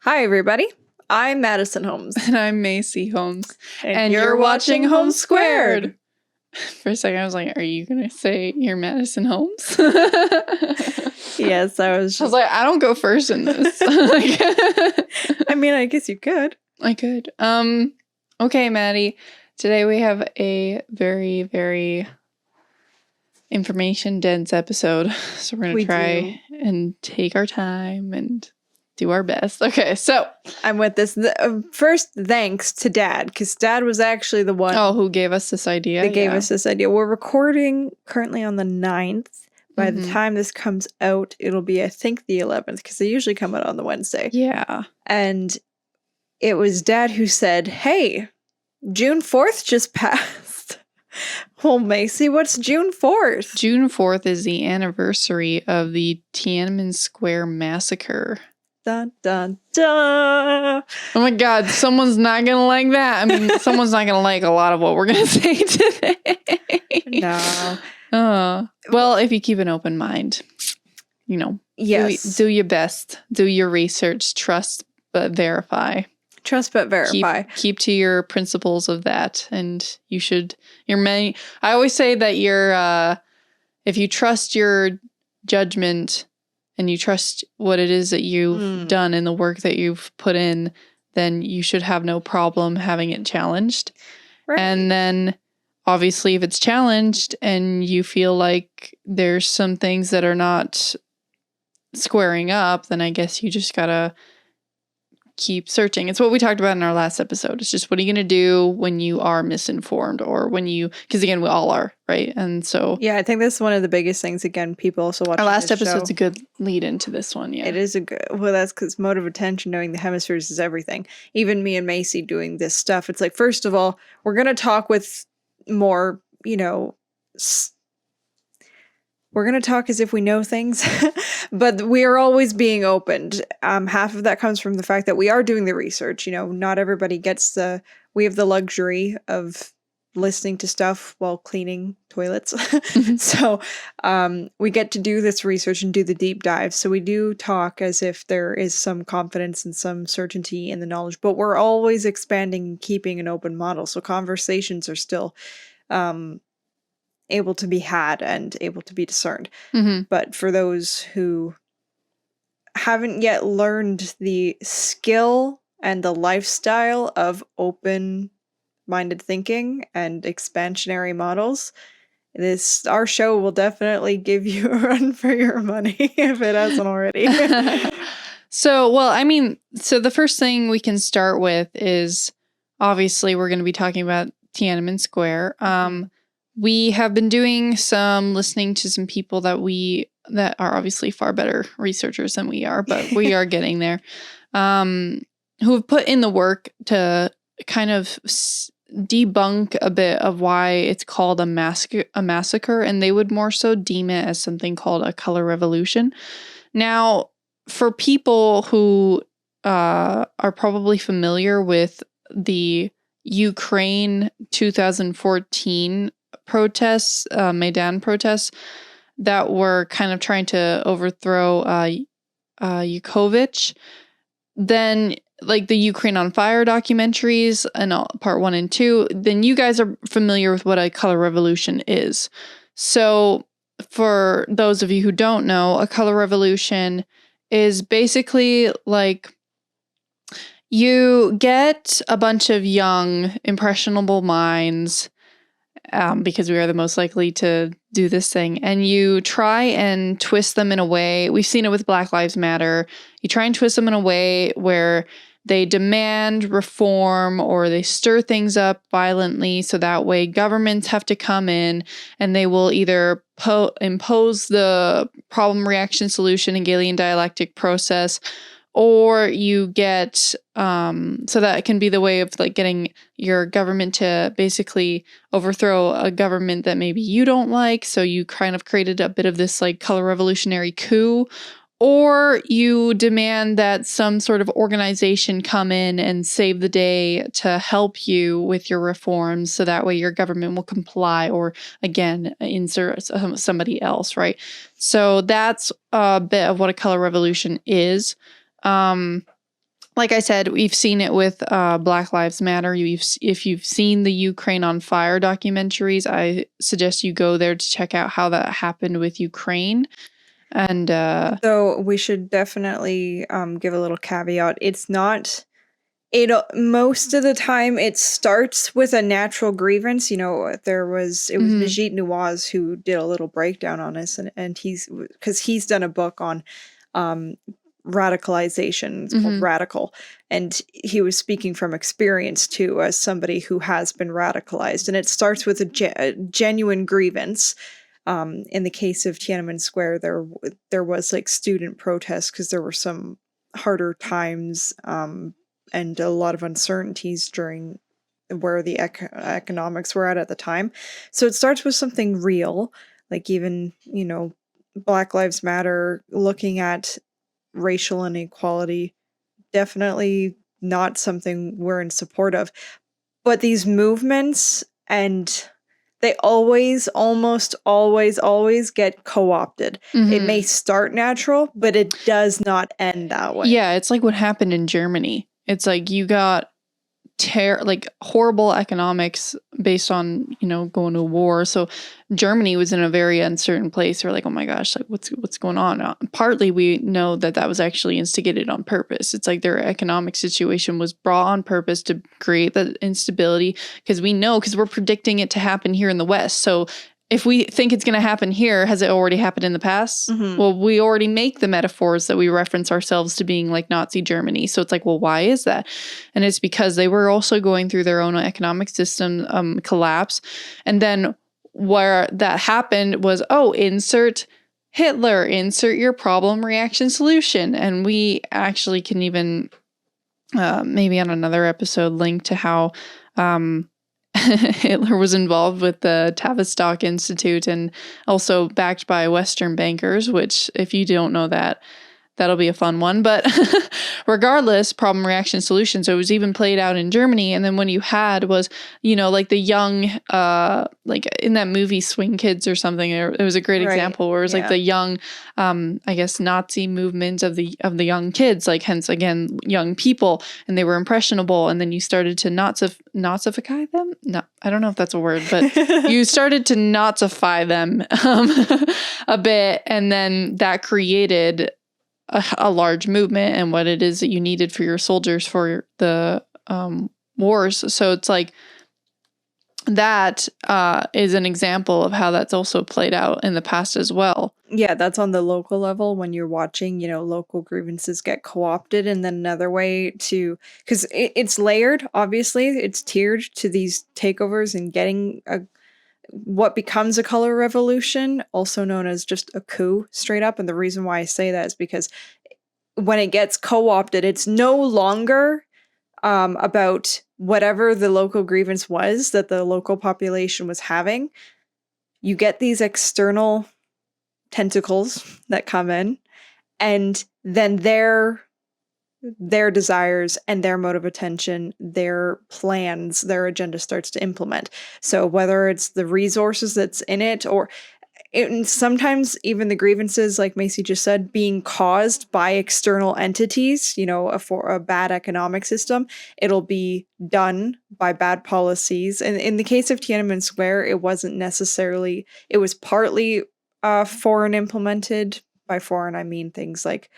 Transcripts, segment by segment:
Hi, everybody. I'm Madison Holmes. And I'm Macy Holmes. And you're watching Holmes². For a second, I was like, are you going to say you're Madison Holmes? Yes, I was like, I don't go first in this. I mean, I guess you could. I could. Okay, Maddie. Today we have a very, very information-dense episode. So we're going to try and take our time and do our best. Okay, so I'm with this. First, thanks to Dad, because Dad was actually the one who gave us this idea. That gave us this idea. We're recording currently on the 9th. By the time this comes out, it'll be, I think, the 11th, because they usually come out on the Wednesday. Yeah. And it was Dad who said, hey, June 4th just passed. Well, Macy, what's June 4th? June 4th is the anniversary of the Tiananmen Square massacre. Dun, dun, dun. Oh my God, someone's not going to like that. I mean, someone's not going to like a lot of what we're going to say today. No. Well, if you keep an open mind, you know, yes, do your best, do your research, trust but verify. Trust but verify. Keep to your principles of that, and you should. I always say that if you trust your judgment and you trust what it is that you've done and the work that you've put in, then you should have no problem having it challenged. Right. And then, obviously, if it's challenged and you feel like there's some things that are not squaring up, then I guess you just gotta keep searching. It's what we talked about in our last episode. It's just, what are you going to do when you are misinformed, or when because again, we all are, right? And so, yeah, I think that's one of the biggest things. Again, people also watch our last episode's a good lead into this one. Yeah, it is that's because mode of attention, knowing the hemispheres, is everything. Even me and Macy doing this stuff, it's like, first of all, we're going to talk with more, we're going to talk as if we know things, but we are always being opened. Half of that comes from the fact that we are doing the research. Not everybody gets we have the luxury of listening to stuff while cleaning toilets. So we get to do this research and do the deep dive. So we do talk as if there is some confidence and some certainty in the knowledge, but we're always expanding and keeping an open model. So conversations are still able to be had and able to be discerned. But for those who haven't yet learned the skill and the lifestyle of open-minded thinking and expansionary models, our show will definitely give you a run for your money if it hasn't already. So the first thing we can start with is, obviously, we're going to be talking about Tiananmen Square. We have been doing some listening to some people that are obviously far better researchers than we are, but we are getting there, who have put in the work to kind of debunk a bit of why it's called a massacre, and they would more so deem it as something called a color revolution. Now, for people who are probably familiar with the Ukraine 2014 protests, Maidan protests, that were kind of trying to overthrow Yanukovych, then like the Ukraine on Fire documentaries and part 1 and 2, then you guys are familiar with what a color revolution is. So for those of you who don't know, a color revolution is basically like you get a bunch of young, impressionable minds, because we are the most likely to do this thing, and you try and twist them in a way. We've seen it with Black Lives Matter. You try and twist them in a way where they demand reform, or they stir things up violently, so that way governments have to come in and they will either impose the problem, reaction, solution, Hegelian dialectic process, or you get, so that can be the way of like getting your government to basically overthrow a government that maybe you don't like. So you kind of created a bit of this like color revolutionary coup, or you demand that some sort of organization come in and save the day to help you with your reforms. So that way your government will comply, or again, insert somebody else, right? So that's a bit of what a color revolution is. like I said, we've seen it with Black Lives Matter. If you've seen the Ukraine on Fire documentaries, I suggest you go there to check out how that happened with Ukraine. And So we should definitely give a little caveat. It's not it most of the time it starts with a natural grievance. It was Maajid Nawaz who did a little breakdown on this, and he's done a book on radicalization. It's called Radical, and he was speaking from experience too, as somebody who has been radicalized. And it starts with a genuine grievance. In the case of Tiananmen Square, there was like student protests because there were some harder times and a lot of uncertainties during where the economics were at the time. So it starts with something real, like even, Black Lives Matter, looking at racial inequality, definitely not something we're in support of. But these movements, and they almost always get co-opted. It may start natural, but it does not end that way. Yeah, it's like what happened in Germany. It's like you got horrible economics based on, going to war. So Germany was in a very uncertain place. We're like, oh my gosh, like what's going on? Partly we know that was actually instigated on purpose. It's like their economic situation was brought on purpose to create the instability because we're predicting it to happen here in the West. So if we think it's going to happen here, has it already happened in the past? Well, we already make the metaphors that we reference ourselves to being like Nazi Germany. So it's like, well, why is that? And it's because they were also going through their own economic system collapse. And then where that happened was, insert Hitler, insert your problem, reaction, solution. And we actually can even maybe on another episode link to how Hitler was involved with the Tavistock Institute and also backed by Western bankers, which if you don't know that, that'll be a fun one. But regardless, problem, reaction, solution. So it was even played out in Germany. And then when you had was, like the young, like in that movie Swing Kids or something, it was a great example where it was like the young, I guess, Nazi movement of the young kids, like hence again, young people, and they were impressionable. And then you started to Nazify them. No, I don't know if that's a word, but you started to Nazify them a bit. And then that created a large movement and what it is that you needed for your soldiers for the wars. So it's like that is an example of how that's also played out in the past as well. Yeah, that's on the local level when you're watching, local grievances get co-opted. And then another way because it's layered, obviously, it's tiered to these takeovers and getting what becomes a color revolution, also known as just a coup straight up. And the reason why I say that is because when it gets co-opted, it's no longer about whatever the local grievance was that the local population was having. You get these external tentacles that come in, and then their desires and their mode of attention, their plans, their agenda starts to implement. So whether it's the resources that's in it, or sometimes even the grievances, like Macy just said, being caused by external entities, for a bad economic system, it'll be done by bad policies. And in the case of Tiananmen Square, it wasn't necessarily, it was partly foreign implemented. By foreign, I mean things like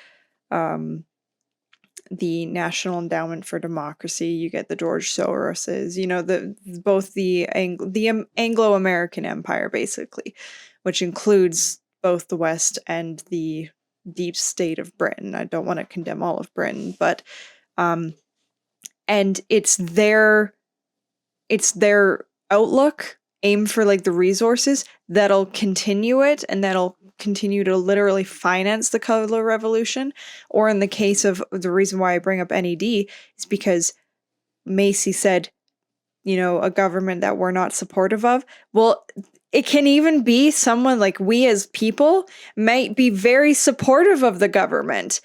the National Endowment for Democracy. You get the George Soroses, both the Anglo-American empire, basically, which includes both the West and the deep state of Britain. I don't want to condemn all of Britain, but and it's their outlook, aim for like the resources that'll continue it, and that'll continue to literally finance the color revolution. Or in the case of the reason why I bring up NED is because Macy said, a government that we're not supportive of. Well, it can even be someone like we as people might be very supportive of the government,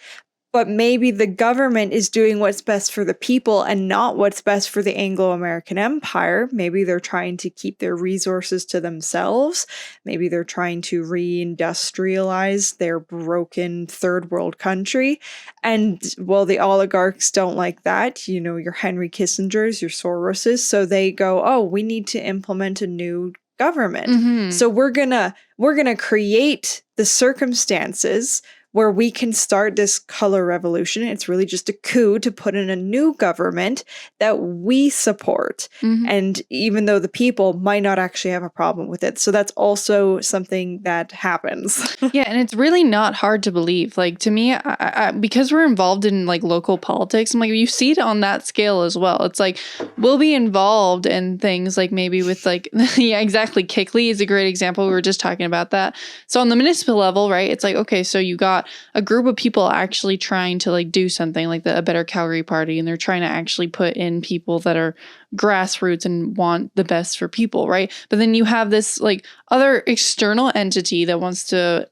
but maybe the government is doing what's best for the people and not what's best for the Anglo-American Empire. Maybe they're trying to keep their resources to themselves. Maybe they're trying to reindustrialize their broken third world country. And, well, the oligarchs don't like that. You know, your Henry Kissingers, your Soroses. So they go, oh, we need to implement a new government. Mhm. So we're gonna create the circumstances where we can start this color revolution. It's really just a coup to put in a new government that we support. Mhm. And even though the people might not actually have a problem with it. So that's also something that happens. Yeah, and it's really not hard to believe. Like, to me, because we're involved in like local politics, I'm like, you see it on that scale as well. It's like we'll be involved in things like maybe with like, yeah, exactly. Kickley is a great example. We were just talking about that. So on the municipal level, right? It's like, okay, so you got a group of people actually trying to like do something like the A Better Calgary Party, and they're trying to actually put in people that are grassroots and want the best for people, right? But then you have this like other external entity that wants to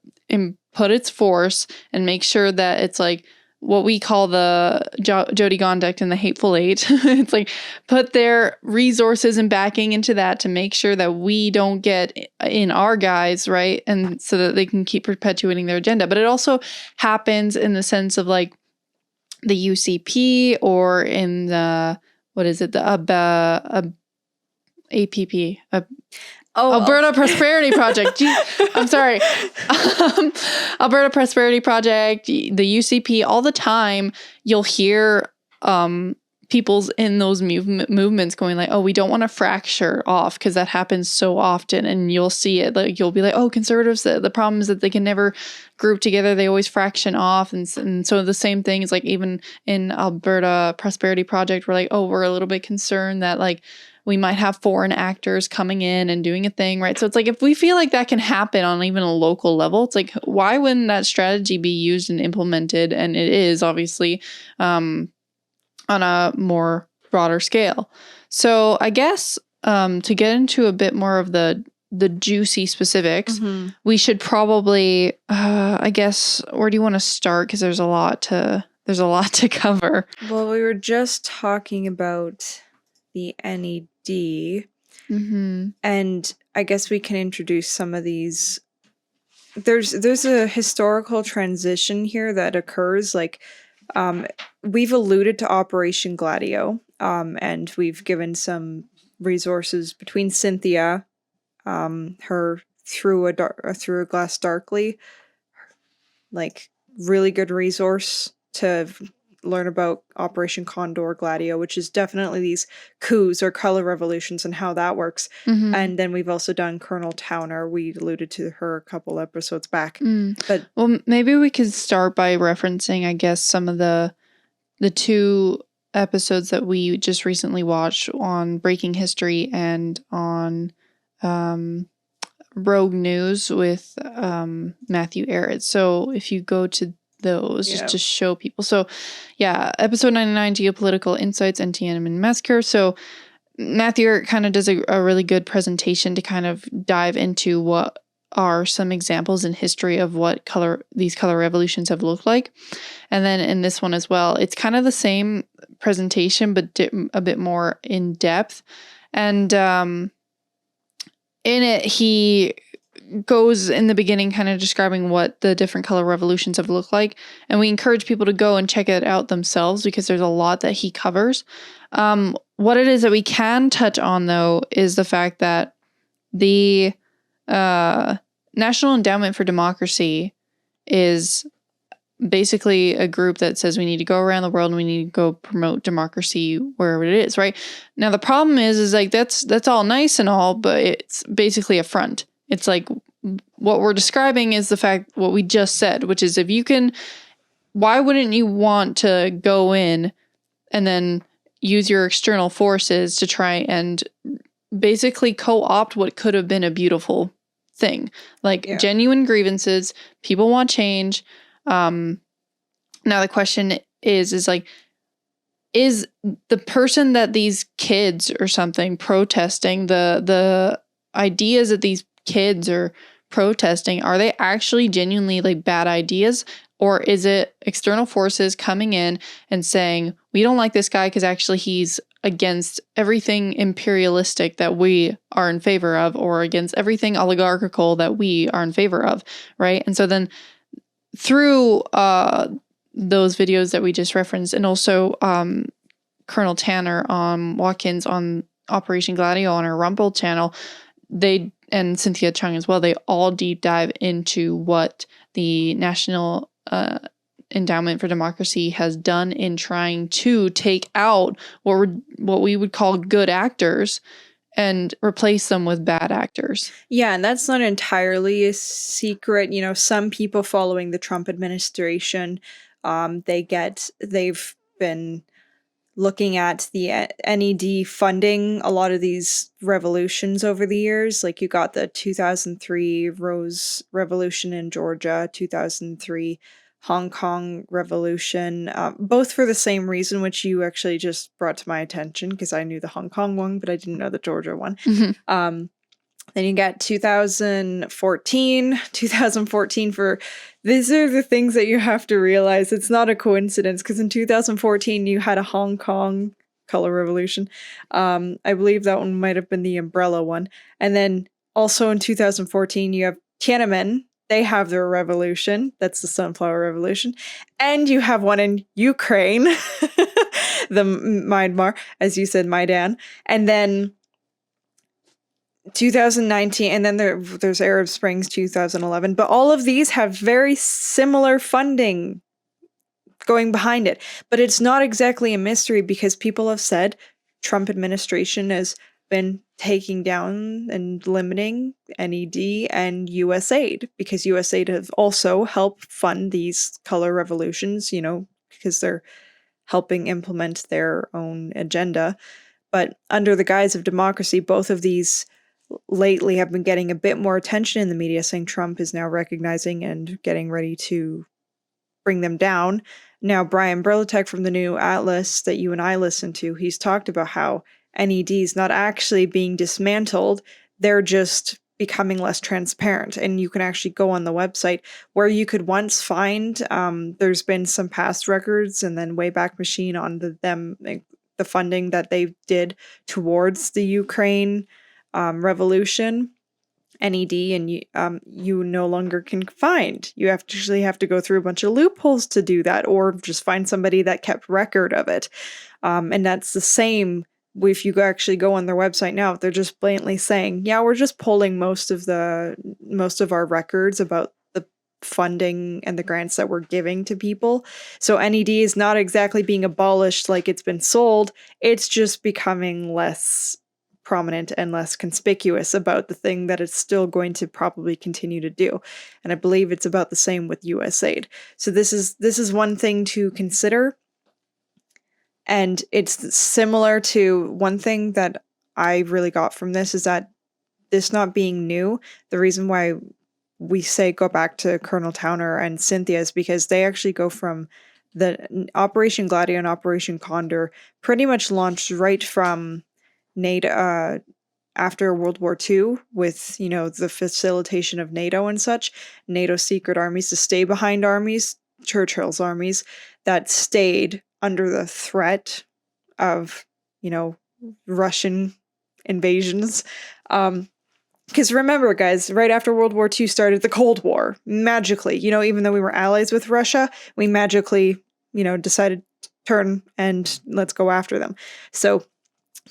put its force and make sure that it's like what we call the Jody Gondek and the Hateful Eight. It's like put their resources and backing into that to make sure that we don't get in our guys, right? And so that they can keep perpetuating their agenda. But it also happens in the sense of like the UCP or in the, what is it? The APP. Alberta Prosperity Project. I'm sorry. Alberta Prosperity Project, the UCP, all the time you'll hear people's in those movements going like, oh, we don't want to fracture off, because that happens so often. And you'll see it, like you'll be like, oh, conservatives, the problem is that they can never group together. They always fraction off. And so the same thing is like even in Alberta Prosperity Project, we're like, oh, we're a little bit concerned that like we might have foreign actors coming in and doing a thing, right? So it's like if we feel like that can happen on even a local level, it's like, why wouldn't that strategy be used and implemented? And it is obviously on a more broader scale. So I guess to get into a bit more of the juicy specifics, we should probably, I guess, where do you want to start? Because there's a lot to cover. Well, we were just talking about the NED. And I guess we can introduce some of these. There's a historical transition here that occurs. Like, we've alluded to Operation Gladio, and we've given some resources between Cynthia, her through a glass darkly, like really good resource to learn about Operation Condor Gladio, which is definitely these coups or color revolutions and how that works. And then we've also done Colonel Towner. We alluded to her a couple episodes back. But well, maybe we could start by referencing, I guess, some of the two episodes that we just recently watched on Breaking History and on Rogue News with Matthew Arrett. So if you go to those, just to show people. So yeah, episode 99, Geopolitical Insights and Tiananmen Massacre. So Matthew Arrett kind of does a really good presentation to kind of dive into what are some examples in history of what these color revolutions have looked like. And then in this one as well, it's kind of the same presentation, but a bit more in depth. And in it, he goes in the beginning kind of describing what the different color revolutions have looked like. And we encourage people to go and check it out themselves because there's a lot that he covers. What it is that we can touch on, though, is the fact that the National Endowment for Democracy is basically a group that says we need to go around the world and we need to go promote democracy wherever it is, right? Now, the problem is like that's all nice and all, but it's basically a front. It's like what we're describing is the fact what we just said, which is if you can, why wouldn't you want to go in and then use your external forces to try and basically co-opt what could have been a beautiful thing, like genuine grievances. People want change. Now the question is like, is the person that these kids or something protesting the ideas that these kids are protesting, are they actually genuinely like bad ideas, Or is it external forces coming in and saying, we don't like this guy because actually he's against everything imperialistic that we are in favor of, or against everything oligarchical that we are in favor of, right? And so then through those videos that we just referenced, and also Colonel Towner-Watkins on Operation Gladio on our Rumble channel, they, and Cynthia Chung as well, they all deep dive into what the National Endowment for Democracy has done in trying to take out what we would call good actors and replace them with bad actors. Yeah, and that's not entirely a secret. Some people following the Trump administration, they've been looking at the NED funding a lot of these revolutions over the years. Like you got the 2003 Rose Revolution in Georgia, 2003 Hong Kong Revolution, both for the same reason, which you actually just brought to my attention because I knew the Hong Kong one, but I didn't know the Georgia one. Then you got 2014 for, these are the things that you have to realize. It's not a coincidence because in 2014 you had a Hong Kong color revolution. I believe that one might have been the umbrella one. And then also in 2014 you have Tiananmen. They have their revolution. That's the Sunflower Revolution. And you have one in Ukraine, the Myanmar, as you said, Maidan. And then 2019, and then there's Arab Springs 2011. But all of these have very similar funding going behind it. But it's not exactly a mystery because people have said Trump administration has been taking down and limiting NED and USAID because USAID have also helped fund these color revolutions, because they're helping implement their own agenda. But under the guise of democracy, both of these lately have been getting a bit more attention in the media, saying Trump is now recognizing and getting ready to bring them down. Now, Brian Brilitek from the new Atlas that you and I listen to, he's talked about how NED is not actually being dismantled. They're just becoming less transparent. And you can actually go on the website where you could once find, there's been some past records and then Wayback Machine on the funding that they did towards the Ukraine revolution, NED, and you no longer can find. You actually have to go through a bunch of loopholes to do that, or just find somebody that kept record of it. And that's the same if you actually go on their website now. They're just blatantly saying, yeah, we're just pulling most of our records about the funding and the grants that we're giving to people. So NED is not exactly being abolished like it's been sold. It's just becoming less prominent and less conspicuous about the thing that it's still going to probably continue to do. And I believe it's about the same with USAID. So this is one thing to consider. And it's similar to one thing that I really got from this is that this not being new, the reason why we say go back to Colonel Towner and Cynthia is because they actually go from the Operation Gladio and Operation Condor pretty much launched right from NATO after World War II with, the facilitation of NATO and such, NATO secret armies, the stay behind armies, Churchill's armies that stayed under the threat of, Russian invasions. Because remember, guys, right after World War II started the Cold War, magically, even though we were allies with Russia, we magically, decided to turn and let's go after them. So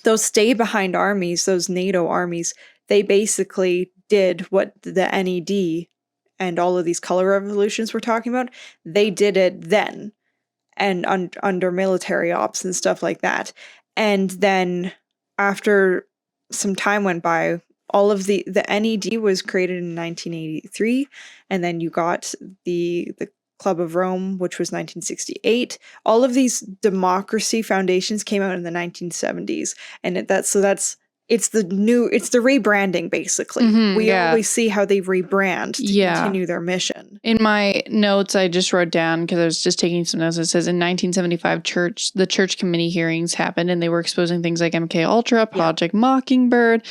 those stay behind armies, those NATO armies, they basically did what the NED and all of these color revolutions we're talking about, they did it then and under military ops and stuff like that. And then after some time went by, all of the NED was created in 1983, and then you got the Club of Rome, which was 1968. All of these democracy foundations came out in the 1970s, and that's it's the rebranding, basically. We always see how they rebrand to continue their mission. In my notes, I just wrote down, because I was just taking some notes, it says in 1975, the church committee hearings happened, and they were exposing things like MK Ultra, Project Mockingbird,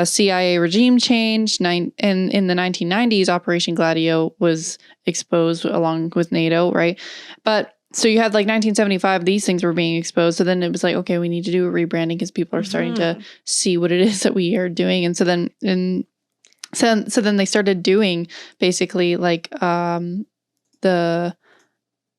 CIA regime change. And in the 1990s, Operation Gladio was exposed along with NATO, right? But so you had like 1975, these things were being exposed. So then it was like, okay, we need to do a rebranding because people are starting to see what it is that we are doing. And so then so then they started doing basically like the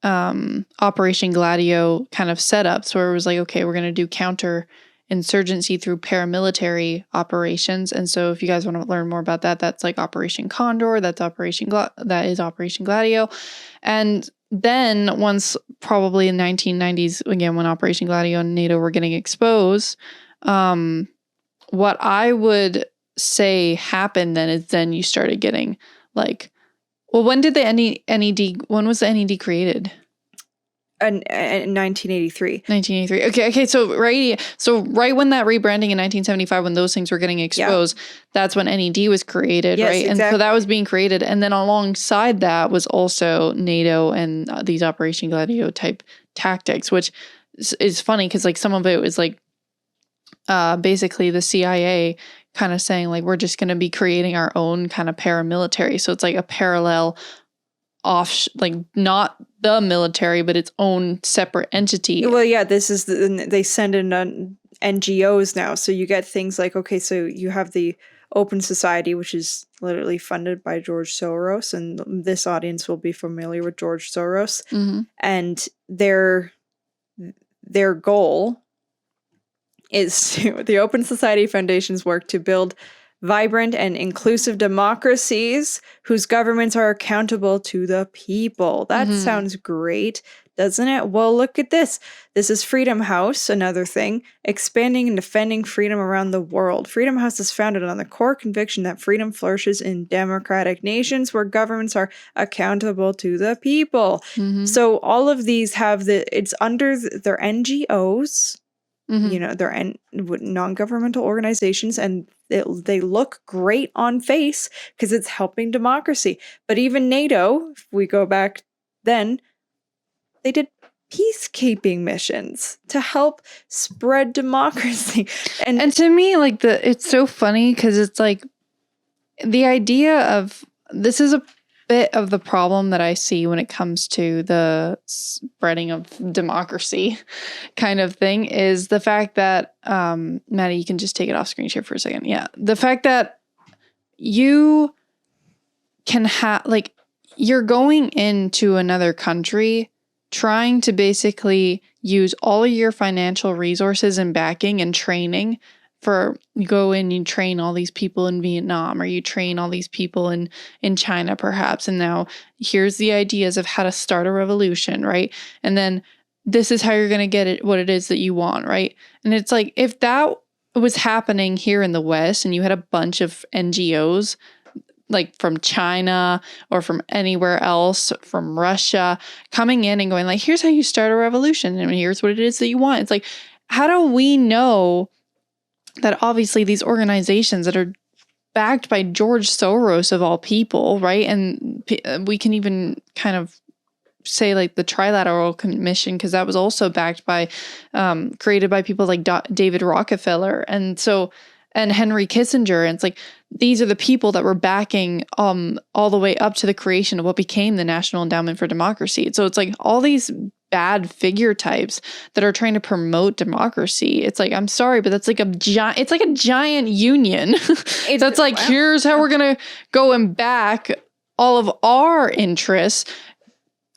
Operation Gladio kind of setups, where it was like, okay, we're going to do counter insurgency through paramilitary operations. And so if you guys want to learn more about that, that's like Operation Condor, that is Operation Gladio. And then once probably in the 1990s, again, when Operation Gladio and NATO were getting exposed, what I would say happened then is then you started getting like, well, when did the NED, when was the NED created? In 1983. 1983. Okay. So right when that rebranding in 1975, when those things were getting exposed, that's when NED was created, yes, right? Exactly. And so that was being created. And then alongside that was also NATO and these Operation Gladio type tactics, which is funny because like some of it was like basically the CIA kind of saying like, we're just going to be creating our own kind of paramilitary. So it's like a parallel like not the military, but its own separate entity. Well, yeah, this is they send in NGOs now. So you get things like, okay, so you have the Open Society, which is literally funded by George Soros, and this audience will be familiar with George Soros. And their goal is the Open Society Foundation's work to build vibrant and inclusive democracies whose governments are accountable to the people. That sounds great, doesn't it? Well, look at this. This is Freedom House, another thing, expanding and defending freedom around the world. Freedom House is founded on the core conviction that freedom flourishes in democratic nations where governments are accountable to the people. So all of these have it's under their NGOs. You know, they're non-governmental organizations, and they look great on face because it's helping democracy. But even NATO, if we go back then, they did peacekeeping missions to help spread democracy. And to me, like it's so funny because it's like the idea of this is a bit of the problem that I see when it comes to the spreading of democracy kind of thing is the fact that, Maddie, you can just take it off screen share for a second. Yeah. The fact that you can have, like, you're going into another country trying to basically use all of your financial resources and backing and training for you go in, you train all these people in Vietnam, or you train all these people in China perhaps. And now here's the ideas of how to start a revolution, right? And then this is how you're going to get it, what it is that you want, right? And it's like, if that was happening here in the West and you had a bunch of NGOs like from China or from anywhere else, from Russia, coming in and going like, here's how you start a revolution and here's what it is that you want. It's like, how do we know that obviously these organizations that are backed by George Soros of all people, right? And we can even kind of say like the Trilateral Commission, because that was also backed by, created by people like David Rockefeller. And Henry Kissinger. And it's like, these are the people that were backing all the way up to the creation of what became the National Endowment for Democracy. So it's like all these bad figure types that are trying to promote democracy. It's like, I'm sorry, but that's like it's like a giant union. That's like, here's how we're going to go and back all of our interests,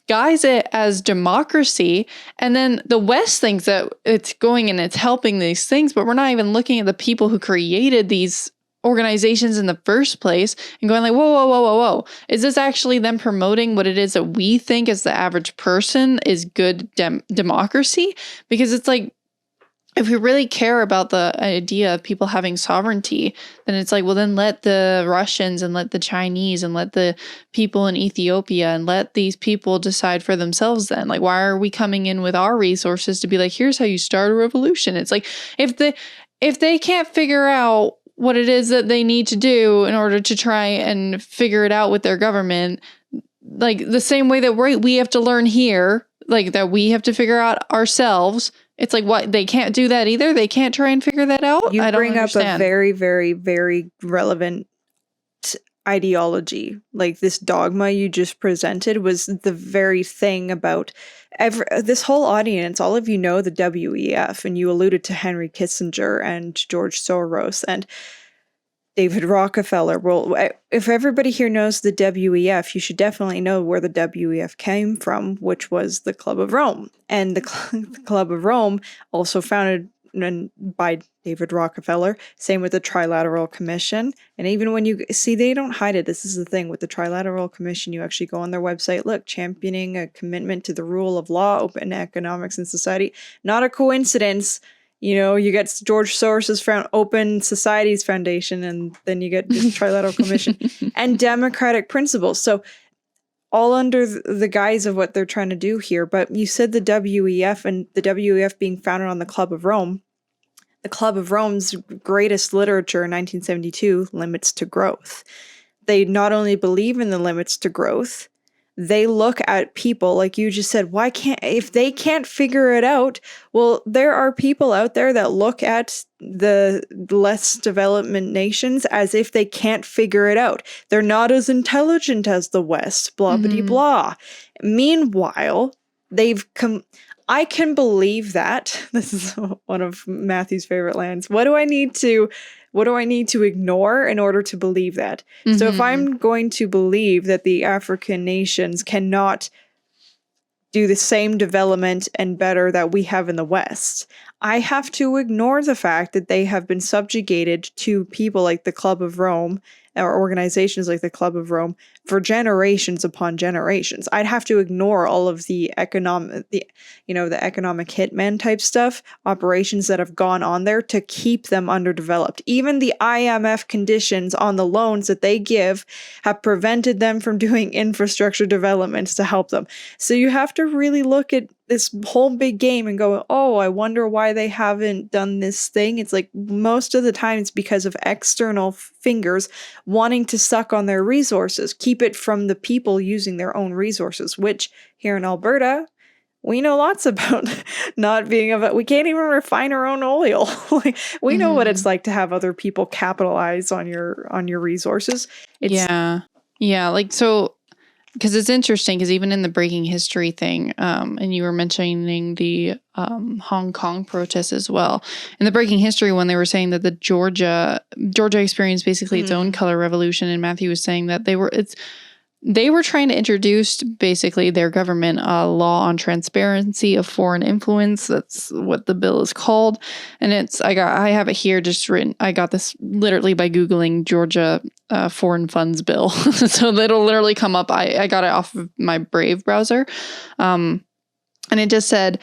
guise it as democracy, and then the West thinks that it's going and it's helping these things, but we're not even looking at the people who created these organizations in the first place and going like, whoa. Is this actually them promoting what it is that we think as the average person is good democracy? Because it's like, if we really care about the idea of people having sovereignty, then it's like, well, then let the Russians and let the Chinese and let the people in Ethiopia and let these people decide for themselves then. Like, why are we coming in with our resources to be like, here's how you start a revolution? It's like, if they can't figure out what it is that they need to do in order to try and figure it out with their government, like the same way that we have to learn here, like that we have to figure out ourselves. It's like, what, they can't do that either? They can't try and figure that out? You I don't bring up a understand. very, very, very relevant ideology. Like this dogma you just presented was the very thing about this whole audience. All of you know the WEF, and you alluded to Henry Kissinger and George Soros and David Rockefeller. Well, if everybody here knows the WEF, you should definitely know where the WEF came from, which was the Club of Rome. And the Club of Rome, also founded by David Rockefeller, same with the Trilateral Commission. And even when you see, they don't hide it. This is the thing with the Trilateral Commission. You actually go on their website, look, championing a commitment to the rule of law, open economics and society. Not a coincidence. You know, you get George Soros's Open Societies Foundation, and then you get this Trilateral Commission and democratic principles. So all under the guise of what they're trying to do here. But you said the WEF, and the WEF being founded on the Club of Rome. The Club of Rome's greatest literature in 1972, Limits to Growth. They not only believe in the limits to growth, they look at people, like you just said, if they can't figure it out, well, there are people out there that look at the less development nations as if they can't figure it out. They're not as intelligent as the West, blah, blah, blah. Meanwhile, I can believe that. This is one of Matthew's favorite lines. What do I need to ignore in order to believe that? So if I'm going to believe that the African nations cannot do the same development and better that we have in the West, I have to ignore the fact that they have been subjugated to people like the Club of Rome, or organizations like the Club of Rome, for generations upon generations. I'd have to ignore all of the economic hitman type stuff, operations that have gone on there to keep them underdeveloped. Even the IMF conditions on the loans that they give have prevented them from doing infrastructure developments to help them. So you have to really look at this whole big game and go, oh, I wonder why they haven't done this thing. It's like most of the time it's because of external fingers wanting to suck on their resources, keep it from the people using their own resources, which here in Alberta, we know lots about not being we can't even refine our own oil. Like, we know what it's like to have other people capitalize on your resources. Because it's interesting, because even in the breaking history thing, and you were mentioning the Hong Kong protests as well. In the breaking history, when they were saying that the Georgia experienced basically its own color revolution, and Matthew was saying that they were trying to introduce basically their government a law on transparency of foreign influence. That's what the bill is called. And I have it here just written. I got this literally by Googling Georgia foreign funds bill. So it'll literally come up. I got it off of my Brave browser. And it just said,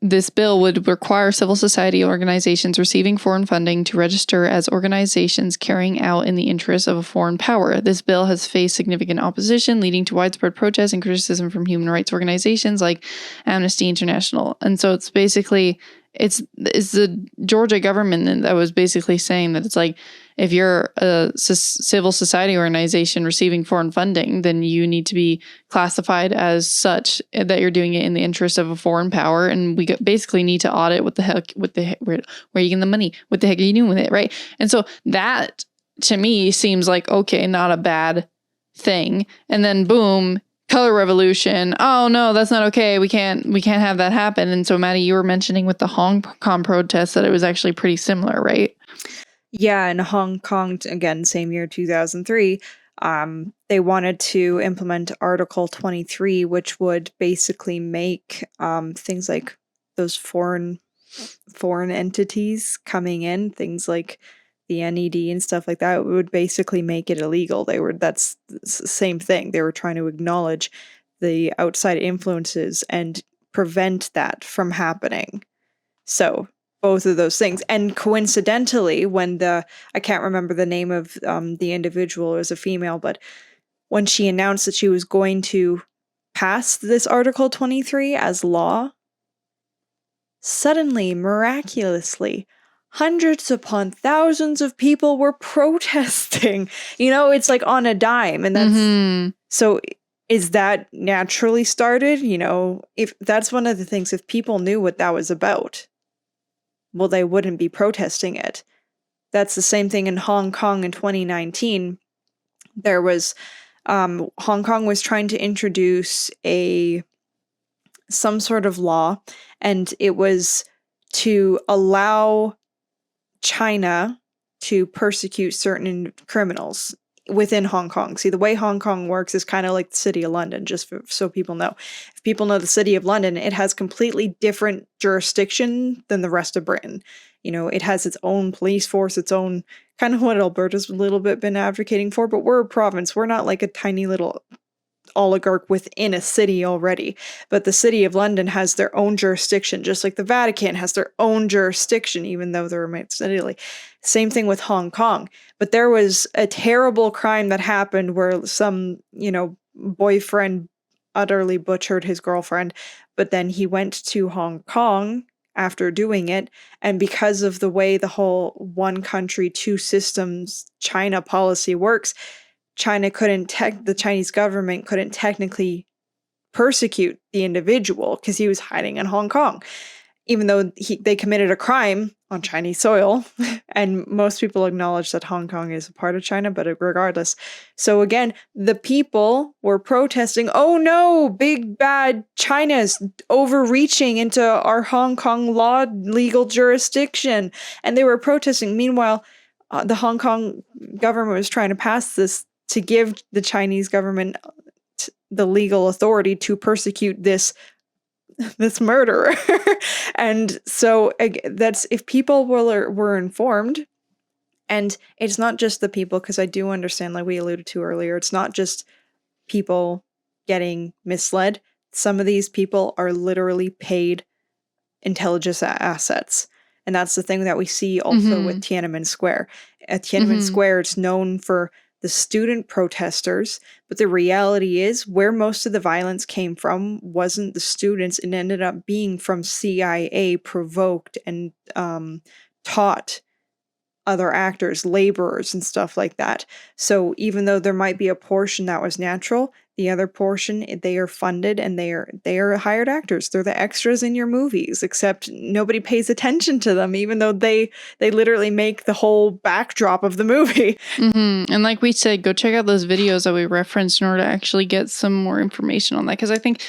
this bill would require civil society organizations receiving foreign funding to register as organizations carrying out in the interests of a foreign power. This bill has faced significant opposition, leading to widespread protests and criticism from human rights organizations like Amnesty International. And so it's basically, it's the Georgia government that was basically saying that it's like, if you're a civil society organization receiving foreign funding, then you need to be classified as such, that you're doing it in the interest of a foreign power. And we basically need to audit where are you getting the money? What the heck are you doing with it? Right. And so that to me seems like, okay, not a bad thing. And then boom, color revolution. Oh no, that's not okay. We can't have that happen. And so Maddie, you were mentioning with the Hong Kong protests that it was actually pretty similar, right? Yeah, in Hong Kong, again, same year, 2003, they wanted to implement Article 23, which would basically make things like those foreign entities coming in, things like the NED and stuff like that, would basically make it illegal. That's the same thing. They were trying to acknowledge the outside influences and prevent that from happening. So both of those things. And coincidentally, when I can't remember the name of the individual, it was a female, but when she announced that she was going to pass this Article 23 as law, suddenly, miraculously, hundreds upon thousands of people were protesting. It's like on a dime. And that's so is that naturally started? If that's one of the things, if people knew what that was about, well, they wouldn't be protesting it. That's the same thing in Hong Kong in 2019. There was Hong Kong was trying to introduce some sort of law, and it was to allow China to persecute certain criminals within Hong Kong. See, the way Hong Kong works is kind of like the City of London, just so people know. If people know the City of London, it has completely different jurisdiction than the rest of Britain. It has its own police force, its own kind of what Alberta's a little bit been advocating for, but we're a province. We're not like a tiny little oligarch within a city already. But the City of London has their own jurisdiction, just like the Vatican has their own jurisdiction, even though they're mixed in Italy. Same thing with Hong Kong. But there was a terrible crime that happened where some, boyfriend utterly butchered his girlfriend, but then he went to Hong Kong after doing it, and because of the way the whole one country, two systems China policy works, the Chinese government couldn't technically persecute the individual because he was hiding in Hong Kong, even though they committed a crime on Chinese soil. And most people acknowledge that Hong Kong is a part of China, but regardless. So again, the people were protesting, oh no, big bad China's overreaching into our Hong Kong legal jurisdiction. And they were protesting. Meanwhile, the Hong Kong government was trying to pass this to give the Chinese government the legal authority to persecute this murderer. And so that's, if people were informed, and it's not just the people, because I do understand, like we alluded to earlier, it's not just people getting misled. Some of these people are literally paid intelligence assets. And that's the thing that we see also with Tiananmen Square. At Tiananmen Square, it's known for the student protesters, but the reality is where most of the violence came from wasn't the students. It ended up being from CIA provoked and taught other actors, laborers, and stuff like that. So even though there might be a portion that was natural, the other portion, they are funded and they are hired actors. They're the extras in your movies, except nobody pays attention to them, even though they literally make the whole backdrop of the movie. And like we said, go check out those videos that we referenced in order to actually get some more information on that. Because I think,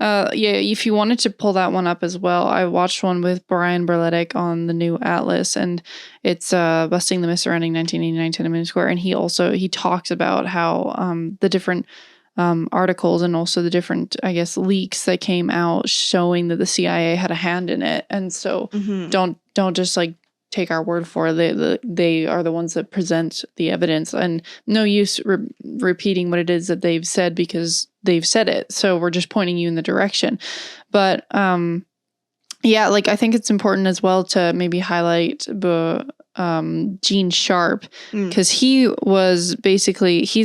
if you wanted to pull that one up as well, I watched one with Brian Berletic on the new Atlas, and it's Busting the Myth Surrounding 1989 Tiananmen Square. And he talks about how the different articles and also the different, I guess, leaks that came out showing that the CIA had a hand in it. And so don't just like take our word for it. They are the ones that present the evidence, and no use repeating what it is that they've said because they've said it. So we're just pointing you in the direction. But like I think it's important as well to maybe highlight Gene Sharp, because he was basically he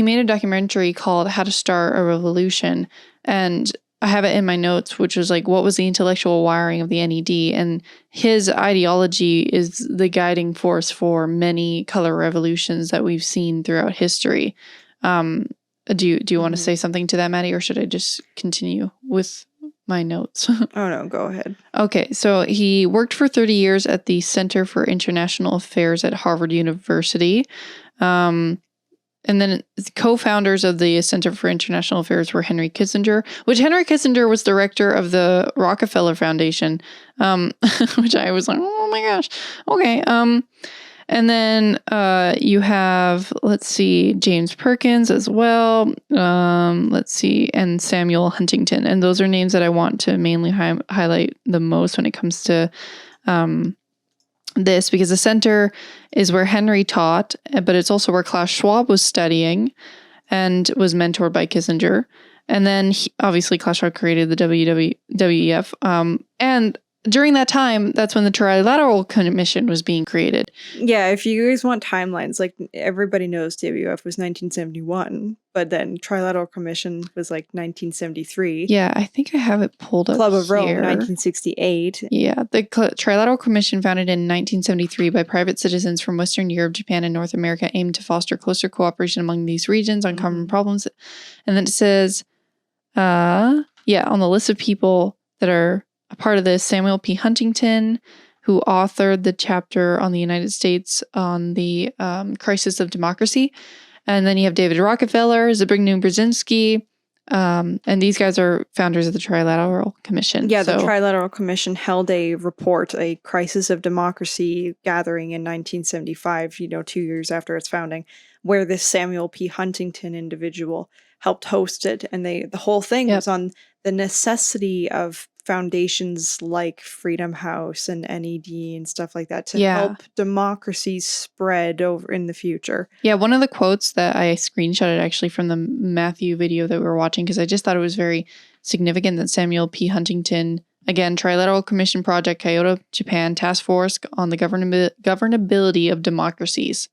made a documentary called How to Start a Revolution, and I have it in my notes, which was like, what was the intellectual wiring of the NED? And his ideology is the guiding force for many color revolutions that we've seen throughout history. Do you want to say something to that, Maddie, or should I just continue with my notes? Oh no, go ahead. Okay, so he worked for 30 years at the Center for International Affairs at Harvard University. And then co-founders of the Center for International Affairs were Henry Kissinger, which Henry Kissinger was director of the Rockefeller Foundation, which I was like, oh my gosh. Okay. And then you have, let's see, James Perkins as well. Let's see, and Samuel Huntington. And those are names that I want to mainly highlight the most when it comes to this, because the center is where Henry taught, but it's also where Klaus Schwab was studying and was mentored by Kissinger. And then obviously Klaus Schwab created the WWF. And during that time, that's when the Trilateral Commission was being created. Yeah, if you guys want timelines, like everybody knows WF was 1971, but then Trilateral Commission was like 1973. Yeah, I think I have it pulled up Club of Rome, here. 1968. Yeah, the Trilateral Commission, founded in 1973 by private citizens from Western Europe, Japan, and North America, aimed to foster closer cooperation among these regions on common problems. And then it says, on the list of people that are a part of this, Samuel P. Huntington, who authored the chapter on the United States on the crisis of democracy. And then you have David Rockefeller, Zbigniew Brzezinski, and these guys are founders of the Trilateral Commission. Yeah, the Trilateral Commission held a report, a crisis of democracy gathering in 1975, 2 years after its founding, where this Samuel P. Huntington individual helped host it. And the whole thing was on the necessity of foundations like Freedom House and NED and stuff like that to help democracy spread over in the future. Yeah, one of the quotes that I screenshotted actually from the Matthew video that we were watching, because I just thought it was very significant that Samuel P. Huntington, again, Trilateral Commission Project, Kyoto, Japan, Task Force on the Governability of Democracies.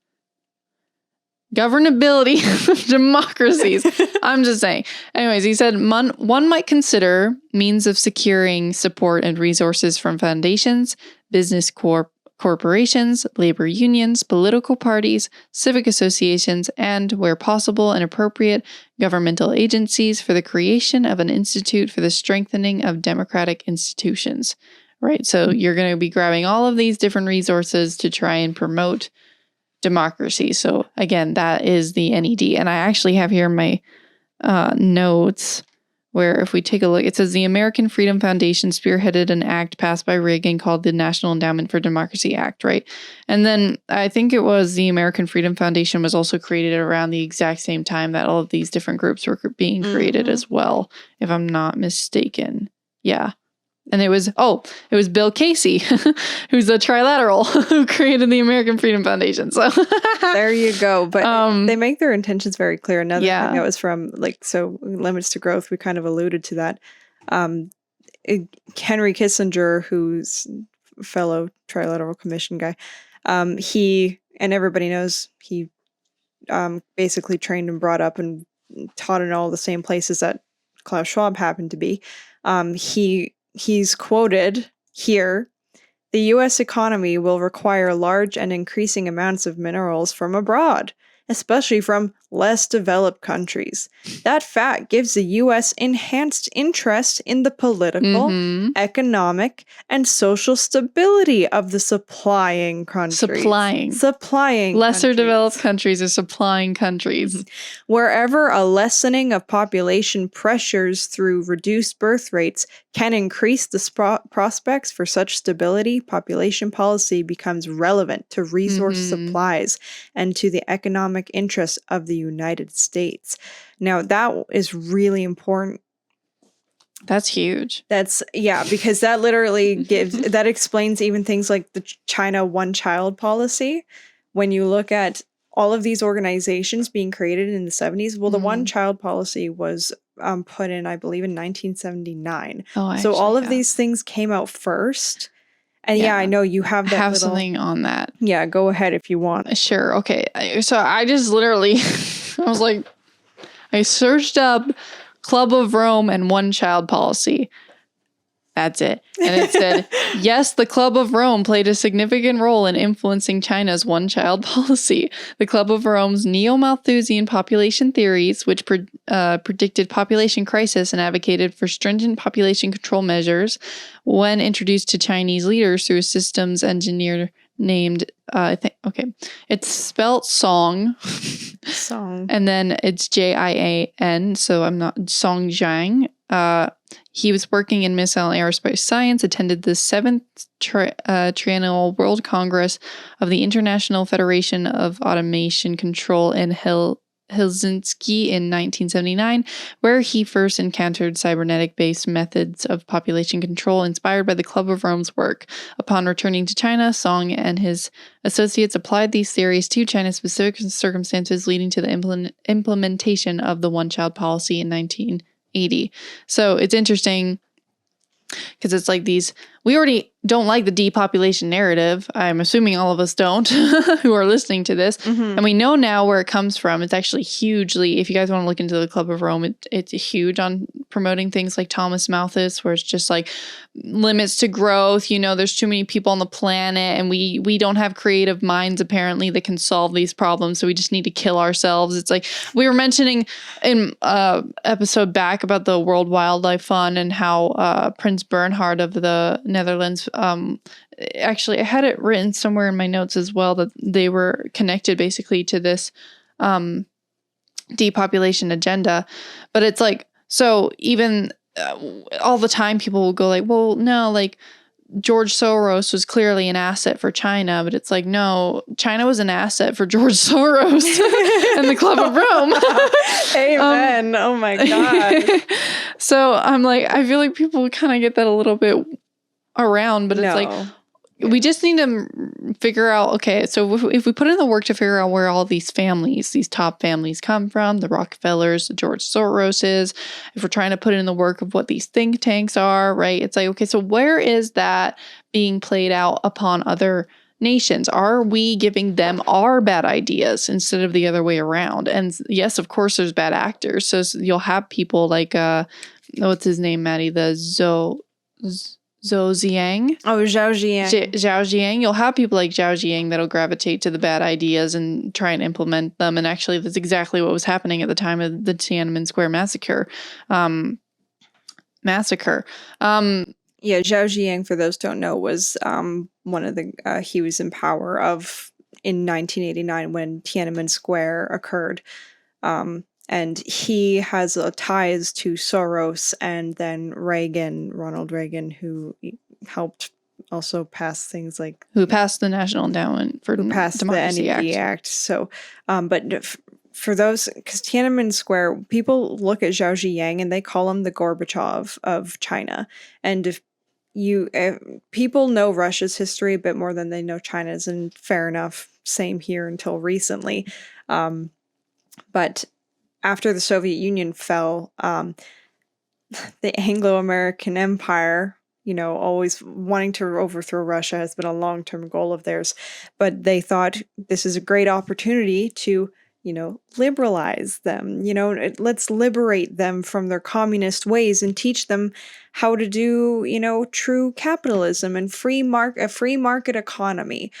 Governability of democracies. I'm just saying. Anyways, he said, one might consider means of securing support and resources from foundations, business corporations, labor unions, political parties, civic associations, and, where possible and appropriate, governmental agencies for the creation of an institute for the strengthening of democratic institutions. Right? So you're going to be grabbing all of these different resources to try and promote democracy. So again, that is the NED. And I actually have here my notes where if we take a look, it says the American Freedom Foundation spearheaded an act passed by Reagan called the National Endowment for Democracy Act, right? And then I think it was the American Freedom Foundation was also created around the exact same time that all of these different groups were being created as well, if I'm not mistaken. Yeah. And it was Bill Casey, who's the trilateral, who created the American Freedom Foundation. So there you go. But they make their intentions very clear. Another thing that was from Limits to Growth, we kind of alluded to that. Henry Kissinger, who's a fellow Trilateral Commission guy, he, and everybody knows, he basically trained and brought up and taught in all the same places that Klaus Schwab happened to be. He's quoted here, "The U.S. economy will require large and increasing amounts of minerals from abroad, especially from less developed countries. That fact gives the U.S. enhanced interest in the political, economic, and social stability of the supplying countries." Supplying lesser developed countries are supplying countries. "Wherever a lessening of population pressures through reduced birth rates can increase the prospects for such stability, population policy becomes relevant to resource supplies and to the economic interests of the United States." Now, that is really important. That's huge. Because that literally that explains even things like the China one-child policy. When you look at all of these organizations being created in the 70s, well, the one-child policy was put in, I believe, in 1979. So all of these things came out first. And I know you have that something on that. Yeah, go ahead if you want. Sure. Okay. So I just literally, I was like, I searched up Club of Rome and one-child policy. That's it. And it said, yes, the Club of Rome played a significant role in influencing China's one-child policy. The Club of Rome's neo-Malthusian population theories, which predicted population crisis and advocated for stringent population control measures, when introduced to Chinese leaders through a systems engineer named, it's spelt Song. And then it's Jian, so I'm not, Song Jiang. He was working in missile and aerospace science, attended the 7th Triennial World Congress of the International Federation of Automation Control in Helsinki in 1979, where he first encountered cybernetic-based methods of population control inspired by the Club of Rome's work. Upon returning to China, Song and his associates applied these theories to China's specific circumstances, leading to the implementation of the one-child policy in 1980. So it's interesting Because it's like we already don't like the depopulation narrative. I'm assuming all of us don't who are listening to this. And we know now where it comes from. It's actually hugely, if you guys want to look into the Club of Rome, it's huge on promoting things like Thomas Malthus, where it's just like limits to growth. There's too many people on the planet, and we don't have creative minds apparently that can solve these problems. So we just need to kill ourselves. It's like we were mentioning in episode back about the World Wildlife Fund and how Prince Bernhard of the Netherlands, actually I had it written somewhere in my notes as well, that they were connected basically to this depopulation agenda. But it's like, so even all the time people will go like, well, no, like George Soros was clearly an asset for China, but it's like, no, China was an asset for George Soros and the Club of Rome. Amen. Oh my God. So I'm like, I feel like people kind of get that a little bit around, but it's like, we just need to figure out, okay, so if we put in the work to figure out where all these families, these top families come from, the Rockefellers, the George Soroses, if we're trying to put in the work of what these think tanks are, right? It's like, okay, so where is that being played out upon other nations? Are we giving them our bad ideas instead of the other way around? And yes, of course, there's bad actors. So you'll have people like, what's his name, Maddie? The Zhou Ziang. Oh, Zhao Jiang. Zhao Jiang. You'll have people like Zhao Jiang that'll gravitate to the bad ideas and try and implement them. And actually, that's exactly what was happening at the time of the Tiananmen Square massacre. Yeah, Zhao Jiang, for those who don't know, was one of the he was in power in 1989 when Tiananmen Square occurred. And he has ties to Soros and then Ronald Reagan, who helped also pass things like... Who passed the National Endowment for Democracy the NED Act. So, but for those... Because Tiananmen Square, people look at Zhao Ziyang and they call him the Gorbachev of China. And if people know Russia's history a bit more than they know China's, and fair enough, same here until recently. But after the Soviet Union fell, the Anglo-American Empire, always wanting to overthrow Russia has been a long-term goal of theirs. But they thought this is a great opportunity to, liberalize them. Let's liberate them from their communist ways and teach them how to do, true capitalism and a free market economy.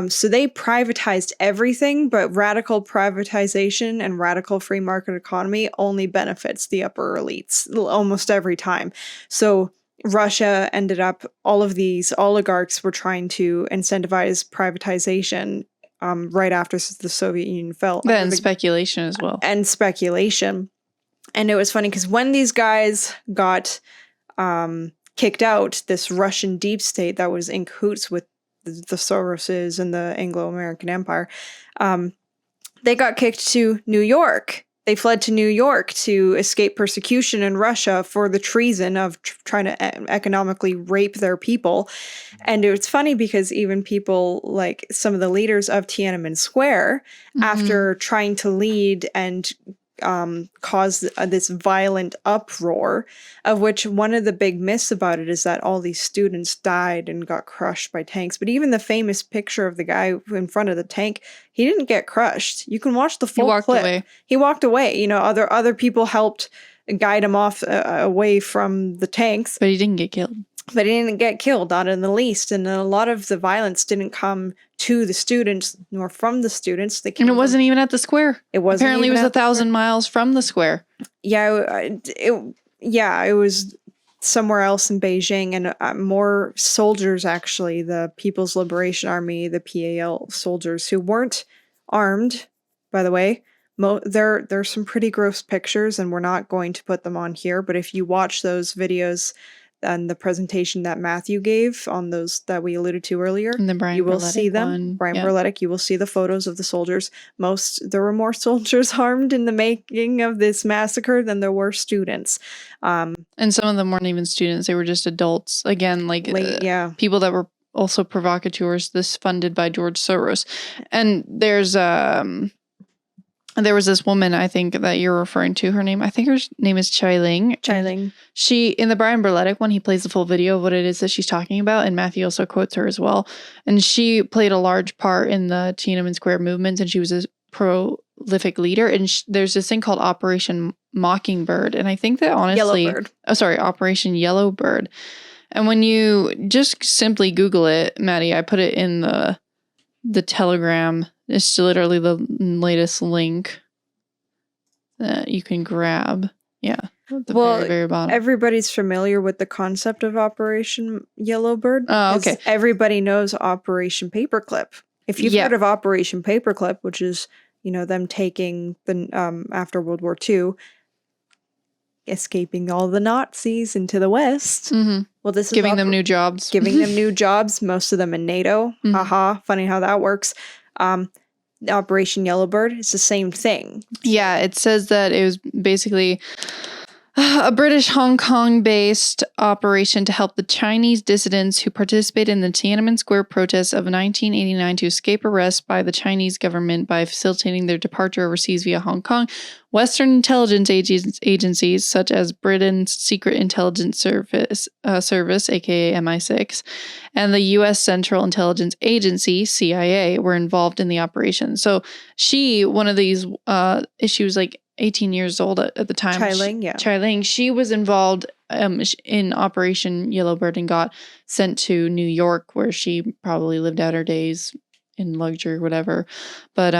So they privatized everything, but radical privatization and radical free market economy only benefits the upper elites almost every time. So Russia ended up, all of these oligarchs were trying to incentivize privatization right after the Soviet Union fell. And speculation as well. And speculation. And it was funny because when these guys got kicked out, this Russian deep state that was in cahoots with the Soroses and the Anglo-American Empire, they got kicked to New York. They fled to New York to escape persecution in Russia for the treason of trying to economically rape their people. And it's funny because even people like some of the leaders of Tiananmen Square, after trying to lead and cause this violent uproar, of which one of the big myths about it is that all these students died and got crushed by tanks. But even the famous picture of the guy in front of the tank, he didn't get crushed. You can watch the full clip. He walked away. Other people helped guide him off away from the tanks. But he didn't get killed. But he didn't get killed, not in the least. And a lot of the violence didn't come to the students, nor from the students. And it wasn't even at the square. It wasn't. Apparently, it was 1,000 miles from the square. Yeah, it was somewhere else in Beijing, and more soldiers, actually, the People's Liberation Army, the PAL soldiers, who weren't armed, by the way. There's some pretty gross pictures, and we're not going to put them on here, but if you watch those videos and the presentation that Matthew gave on those that we alluded to earlier, you will see them. Brian Berletic, you will see the photos of the soldiers. There were more soldiers harmed in the making of this massacre than there were students. And some of them weren't even students; they were just adults. Again, people that were also provocateurs. This funded by George Soros. And there's there was this woman, I think, that you're referring to. I think her name is Chai Ling. She, in the Brian Berletic one, he plays the full video of what it is that she's talking about. And Matthew also quotes her as well. And she played a large part in the Tiananmen Square movement. And she was a prolific leader. And there's this thing called Operation Mockingbird. And I think that honestly... Yellowbird. Oh, sorry. Operation Yellowbird. And when you just simply Google it, Maddie, I put it in the Telegram. It's literally the latest link that you can grab. Yeah. At the very, very bottom. Everybody's familiar with the concept of Operation Yellowbird. Oh, okay. Everybody knows Operation Paperclip. If you've heard of Operation Paperclip, which is, them taking the after World War II, escaping all the Nazis into the West. Mm-hmm. Well, this is giving them new jobs. Giving them new jobs, most of them in NATO. Mm-hmm. Haha, funny how that works. Operation Yellowbird is the same thing. Yeah, it says that it was basically a British Hong Kong-based operation to help the Chinese dissidents who participated in the Tiananmen Square protests of 1989 to escape arrest by the Chinese government by facilitating their departure overseas via Hong Kong. Western intelligence agencies, such as Britain's Secret Intelligence Service, aka MI6, and the U.S. Central Intelligence Agency, CIA, were involved in the operation. So one of these issues, like 18 years old at the time. Chai Ling, she was involved in Operation Yellowbird and got sent to New York, where she probably lived out her days in luxury or whatever. But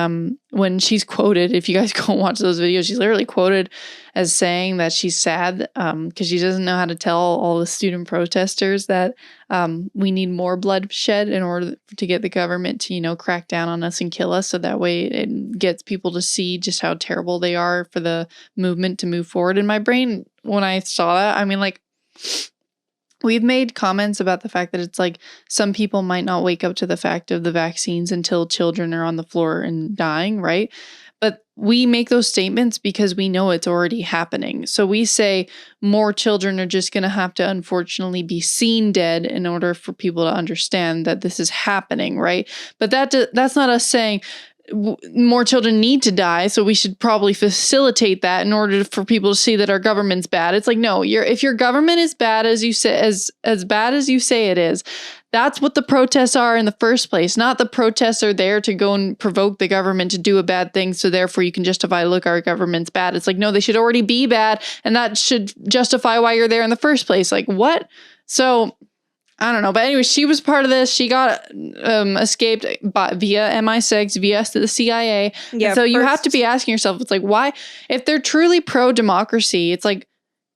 when she's quoted, if you guys go watch those videos, she's literally quoted as saying that she's sad because she doesn't know how to tell all the student protesters that we need more bloodshed in order to get the government to, crack down on us and kill us. So that way it gets people to see just how terrible they are for the movement to move forward. In my brain, when I saw that, I mean, like, we've made comments about the fact that it's like some people might not wake up to the fact of the vaccines until children are on the floor and dying, right? But we make those statements because we know it's already happening. So we say more children are just going to have to unfortunately be seen dead in order for people to understand that this is happening, right? But that's not us saying more children need to die, so we should probably facilitate that in order for people to see that our government's bad. It's like, no, if your government is bad as you say, as bad as you say it is, that's what the protests are in the first place. Not the protests are there to go and provoke the government to do a bad thing, so therefore you can justify, look, our government's bad. It's like, no, they should already be bad, and that should justify why you're there in the first place. Like, what? So I don't know. But anyway, she was part of this. She got escaped via MI6, via the CIA. Yeah, and so you have to be asking yourself, it's like, why? If they're truly pro-democracy, it's like,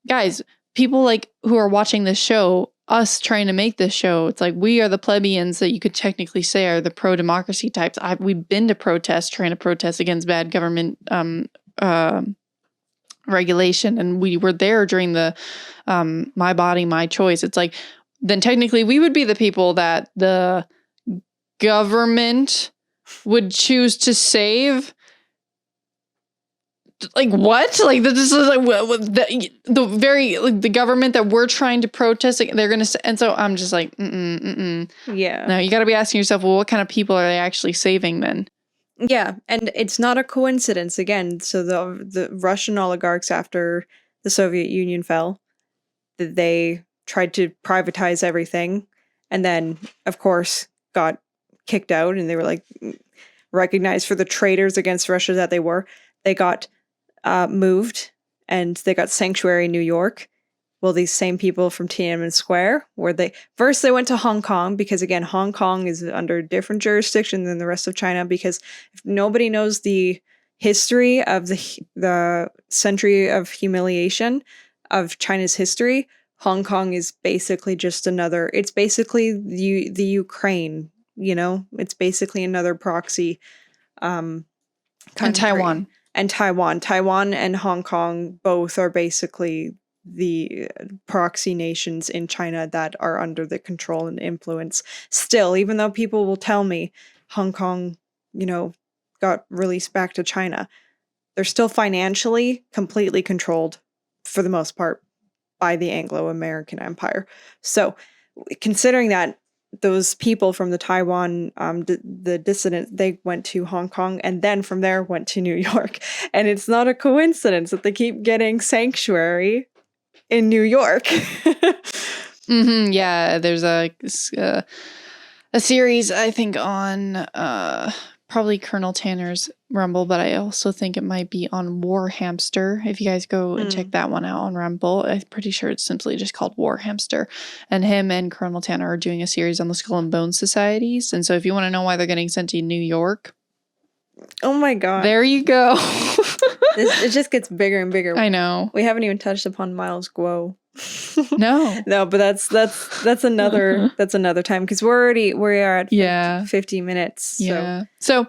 guys, people like who are watching this show, us trying to make this show, it's like we are the plebeians that you could technically say are the pro-democracy types. We've been to protests, trying to protest against bad government regulation. And we were there during the My Body, My Choice. It's like, then technically we would be the people that the government would choose to save. Like, what? Like, this is like the government that we're trying to protest, like, they're going to, and so I'm just like, Yeah. No, you got to be asking yourself, well, what kind of people are they actually saving then? Yeah, and it's not a coincidence, again. So the Russian oligarchs, after the Soviet Union fell, they tried to privatize everything, and then, of course, got kicked out, and they were like recognized for the traitors against Russia that they were. They got moved, and they got sanctuary in New York. Well, these same people from Tiananmen Square, where they went to Hong Kong, because again, Hong Kong is under different jurisdiction than the rest of China, because if nobody knows the history of the century of humiliation of China's history, Hong Kong is basically just it's basically the Ukraine, it's basically another proxy country. And Taiwan. Taiwan and Hong Kong both are basically the proxy nations in China that are under the control and influence still, even though people will tell me Hong Kong, got released back to China. They're still financially completely controlled for the most part by the Anglo-American Empire. So considering that, those people from the Taiwan, the dissidents, they went to Hong Kong and then from there went to New York. And it's not a coincidence that they keep getting sanctuary in New York. Yeah, there's a series, I think, on probably Colonel Tanner's Rumble, but I also think it might be on War Hamster. If you guys go and check that one out on Rumble, I'm pretty sure it's simply just called War Hamster. And him and Colonel Tanner are doing a series on the Skull and Bones Societies. And so if you want to know why they're getting sent to New York, oh my god, there you go. it just gets bigger and bigger. I know. We haven't even touched upon Miles Guo. No, but that's another time, because we are at 50 minutes. So. Yeah. So,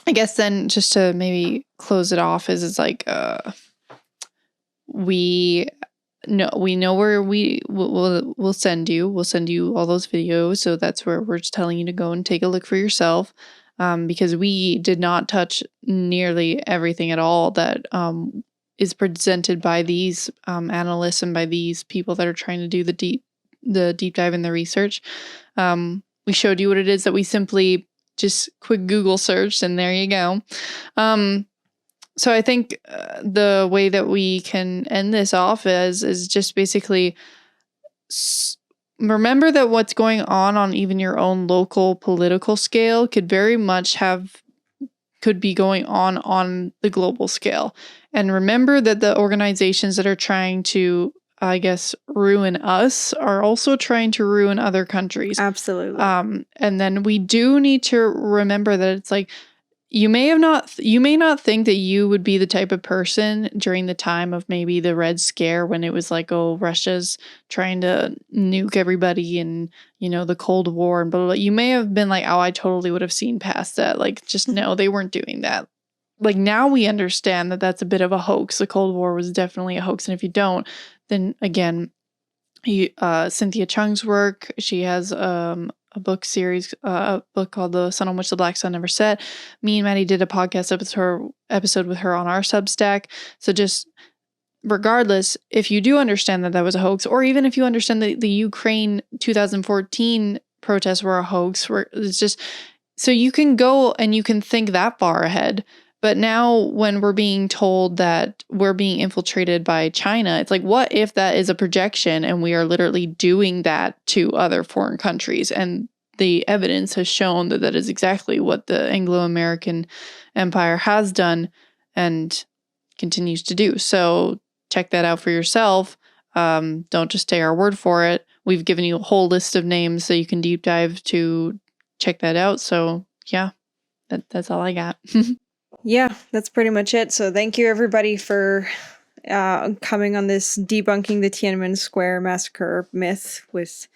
I guess then just to maybe close it off is it's like we know where we'll send you. We'll send you all those videos. So that's where we're just telling you to go and take a look for yourself. Because we did not touch nearly everything at all that is presented by these analysts and by these people that are trying to do the deep dive in the research. We showed you what it is that we simply just quick Google searched, and there you go. So I think the way that we can end this off is just basically remember that what's going on even your own local political scale could very much could be going on the global scale. And remember that the organizations that are trying to, I guess, ruin us are also trying to ruin other countries. Absolutely. And then we do need to remember that it's like, you may not think that you would be the type of person during the time of maybe the Red Scare when it was like, oh, Russia's trying to nuke everybody and, the Cold War and blah, blah, blah. You may have been like, oh, I totally would have seen past that. Like, just no, they weren't doing that. Like, now we understand that that's a bit of a hoax. The Cold War was definitely a hoax. And if you don't, then again, Cynthia Chung's work, she has a book series, a book called The Sun on Which the Black Sun Never Set. Me and Maddie did a podcast episode with her on our Substack. So just regardless, if you do understand that was a hoax, or even if you understand that the Ukraine 2014 protests were a hoax, it's just so you can go and you can think that far ahead. But now when we're being told that we're being infiltrated by China, it's like, what if that is a projection and we are literally doing that to other foreign countries? And the evidence has shown that that is exactly what the Anglo-American empire has done and continues to do. So check that out for yourself. Don't just take our word for it. We've given you a whole list of names so you can deep dive to check that out. So yeah, that's all I got. Yeah, that's pretty much it. So thank you everybody for coming on this debunking the Tiananmen Square massacre myth with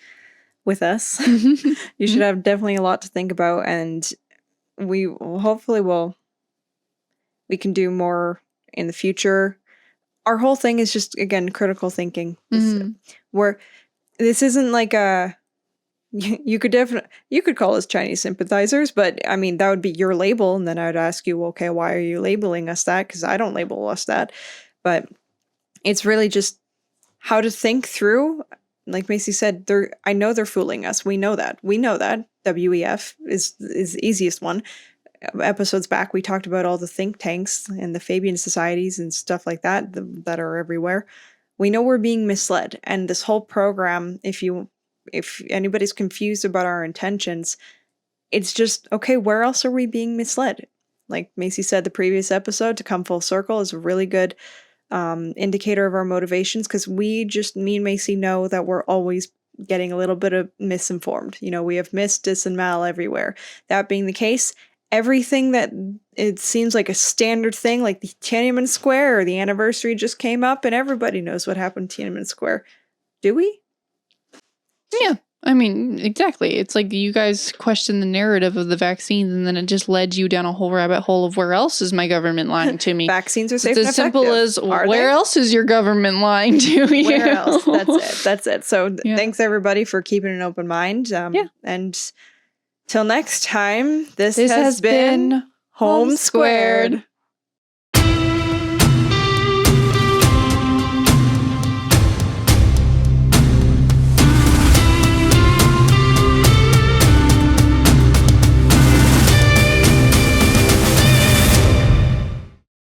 us. You should have definitely a lot to think about, and we can do more in the future. Our whole thing is just, again, critical thinking. Where this isn't like a you could call us Chinese sympathizers, but I mean, that would be your label. And then I'd ask you, okay, why are you labeling us that? Because I don't label us that. But it's really just how to think through. Like Macy said, I know they're fooling us. We know that. WEF is the easiest one. Episodes back, we talked about all the think tanks and the Fabian societies and stuff like that that are everywhere. We know we're being misled. And this whole program, if anybody's confused about our intentions, it's just, okay, where else are we being misled? Like Macy said, the previous episode, to come full circle, is a really good indicator of our motivations, because me and Macy know that we're always getting a little bit of misinformed. We have mis, dis, and mal everywhere. That being the case, everything that it seems like a standard thing, like the Tiananmen Square or the anniversary just came up and everybody knows what happened to Tiananmen Square. Do we? Yeah, I mean, exactly. It's like you guys question the narrative of the vaccines, and then it just led you down a whole rabbit hole of where else is my government lying to me. Vaccines are safe and effective. It's as simple as where else is your government lying to you? Where else? That's it. So thanks everybody for keeping an open mind. And till next time, this has been Holmes².